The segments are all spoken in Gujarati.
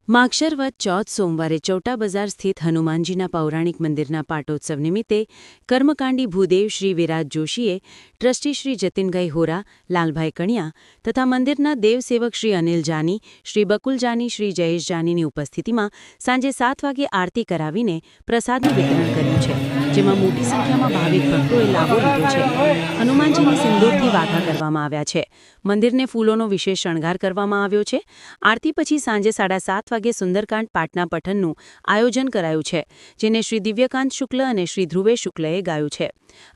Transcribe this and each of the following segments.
માગશર વદ ચોથ સોમવારે ચૌટા બજાર સ્થિત હનુમાનજીના પૌરાણિક મંદિરના પાટોત્સવ નિમિત્તે કર્મકાંડી ભૂદેવ શ્રી વિરાજ જોશીએ ટ્રસ્ટી શ્રી જતીનભાઈ હોરા, લાલભાઈ કણિયા તથા મંદિરના દેવસેવક શ્રી અનિલ જાની, શ્રી બકુલ જાની, શ્રી જયેશ જાનીની ઉપસ્થિતિમાં સાંજે 7 વાગે આરતી કરાવીને પ્રસાદનું વિતરણ કર્યું છે, જેમાં મોટી સંખ્યામાં ભાવિક ભક્તોએ લાભો લીધો છે. હનુમાનજીને સિંદૂરથી વાઘા કરવામાં આવ્યા છે. મંદિરને ફૂલોનો વિશેષ શણગાર કરવામાં આવ્યો છે. આરતી પછી સાંજે 7:30 વાગે સુંદરકાંડ પાઠના પઠનનું આયોજન કરાયું છે, જેને શ્રી દિવ્યકાંત શુક્લ અને શ્રી ધ્રુવેશ શુક્લએ ગાયું છે.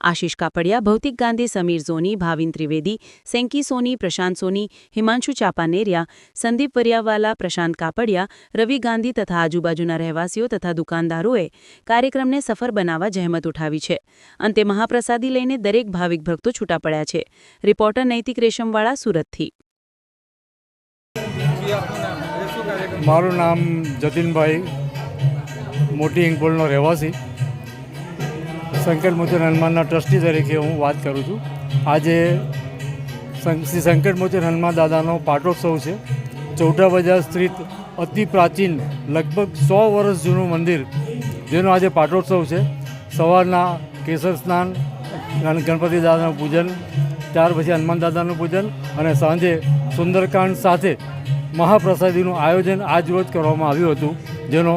આશિષ કાપડિયા, ભૌતિક ગાંધી, સમીર સોની, ભાવિન ત્રિવેદી, સેંકી સોની, પ્રશાંત સોની, હિમાંશુ ચાપાનેરિયા, સંદીપ વરિયાવાલા, પ્રશાંત કાપડિયા, રવિ ગાંધી તથા આજુબાજુના રહેવાસીઓ તથા દુકાનદારોએ કાર્યક્રમને સફળ બનાવવા જહેમત ઉઠાવી છે. અંતે મહાપ્રસાદી લઈને દરેક ભાવિક ભક્તો છૂટા પડ્યા છે. રિપોર્ટર નૈતિક રેશમવાળા, સુરતથી. મારું નામ જતીનભાઈ, મોટી ઇંગપોલનો રહેવાસી. સંકટમોચન હનુમાનના ટ્રસ્ટી તરીકે હું વાત કરું છું. આજે શ્રી સંકટમોચન હનુમાન દાદાનો પાટોત્સવ છે. ચૌટા બજાર સ્થિત અતિ પ્રાચીન લગભગ 100 વર્ષ જૂનું મંદિર, જેનો આજે પાટોત્સવ છે. સવારના કેસર સ્નાન, ગણપતિ દાદાનું પૂજન, ત્યાર પછી હનુમાન દાદાનું પૂજન અને સાંજે સુંદરકાંડ સાથે મહાપ્રસાદીનું આયોજન આજરોજ કરવામાં આવ્યું હતું, જેનો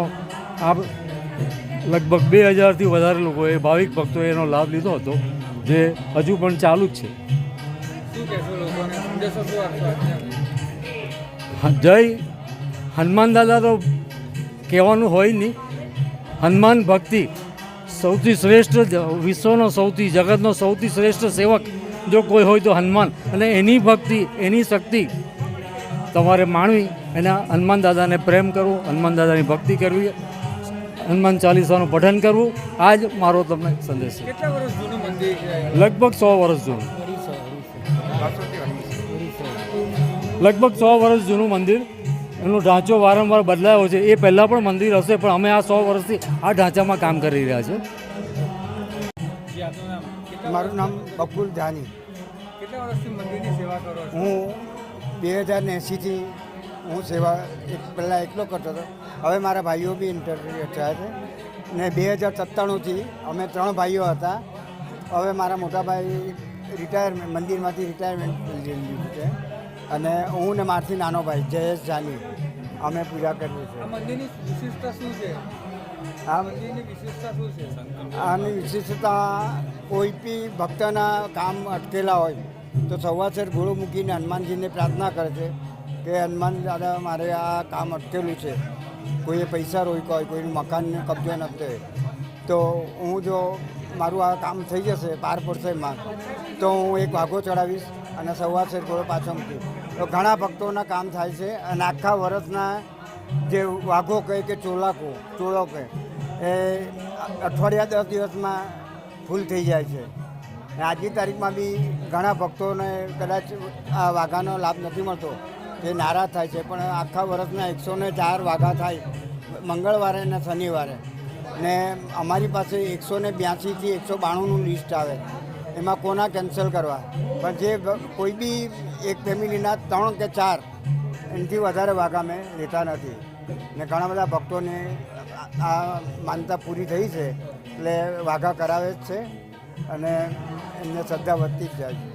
લગભગ 2000થી વધારે લોકોએ, ભાવિક ભક્તોએ એનો લાભ લીધો હતો, જે હજુ પણ ચાલુ જ છે. જય હનુમાન દાદા તો કહેવાનું હોય નહીં. હનુમાન ભક્તિ સૌથી શ્રેષ્ઠ, વિશ્વનો સૌથી, જગતનો સૌથી શ્રેષ્ઠ સેવક જો કોઈ હોય તો હનુમાન. અને એની ભક્તિ, એની શક્તિ તમારે માણવી, એના હનુમાન દાદાને પ્રેમ કરવો, હનુમાન દાદાની ભક્તિ કરવી, હનુમાન ચાલીસાનું પઠન કરવું. આ જ મારો તમને સંદેશ છે. લગભગ 100 વર્ષ જૂનું, લગભગ 100 વર્ષ જૂનું મંદિર. એનો ઢાંચો વારંવાર બદલાયો છે. એ પહેલાં પણ મંદિર હશે, પણ અમે આ 100 વર્ષથી આ ઢાંચામાં કામ કરી રહ્યા છીએ. મારું નામ બકુલ જાની. કેટલા વર્ષથી મંદિરની સેવા કરો છો? હું 2080થી હું સેવા પહેલાં એકલો કરતો હતો. હવે મારા ભાઈઓ બી ઇન્ટરવ્યુ થયા છે. ને 2097થી અમે 3 ભાઈઓ હતા. હવે મારા મોટા ભાઈ મંદિરમાંથી રિટાયરમેન્ટ લીધું છે. અને હું ને મારથી નાનો ભાઈ જયેશ જાની અમે પૂજા કરીએ છીએ. આ મંદિરની વિશેષતા શું છે? આ મંદિરની વિશેષતા શું છે? આની વિશેષતા, કોઈ બી ભક્તના કામ અટકેલા હોય તો સવાસર ઘોડો મૂકીને હનુમાનજીને પ્રાર્થના કરે છે કે હનુમાન દાદા, મારે આ કામ અટકેલું છે. કોઈએ પૈસા રોક્યા હોય, કોઈનું મકાનને કબજો નથી, તો હું જો મારું આ કામ થઈ જશે, પાર પડશે માં, તો હું એક વાઘો ચડાવીશ અને સવાસર ઘોડો પાછો મૂકીશ. તો ઘણા ભક્તોના કામ થાય છે. અને આખા વર્ષના જે વાઘો કહે કે ચોળો કહે, એ અઠવાડિયા 10 દિવસમાં ફૂલ થઈ જાય છે. આજની તારીખમાં બી ઘણા ભક્તોને કદાચ આ વાઘાનો લાભ નથી મળતો, તે નારાજ થાય છે. પણ આખા વર્ષના 104 વાઘા થાય, મંગળવારે અને શનિવારે. ને અમારી પાસે 182થી 192નું લિસ્ટ આવે, એમાં કોના કેન્સલ કરવા. પણ જે કોઈ બી એક ફેમિલીના 3 કે 4, એનાથી વધારે વાઘા મેં લેતા નથી. ને ઘણા બધા ભક્તોને આ માનતા પૂરી થઈ છે, એટલે વાઘા કરાવે જ છે. અને એમને શ્રદ્ધા વધતી જ જાય છે.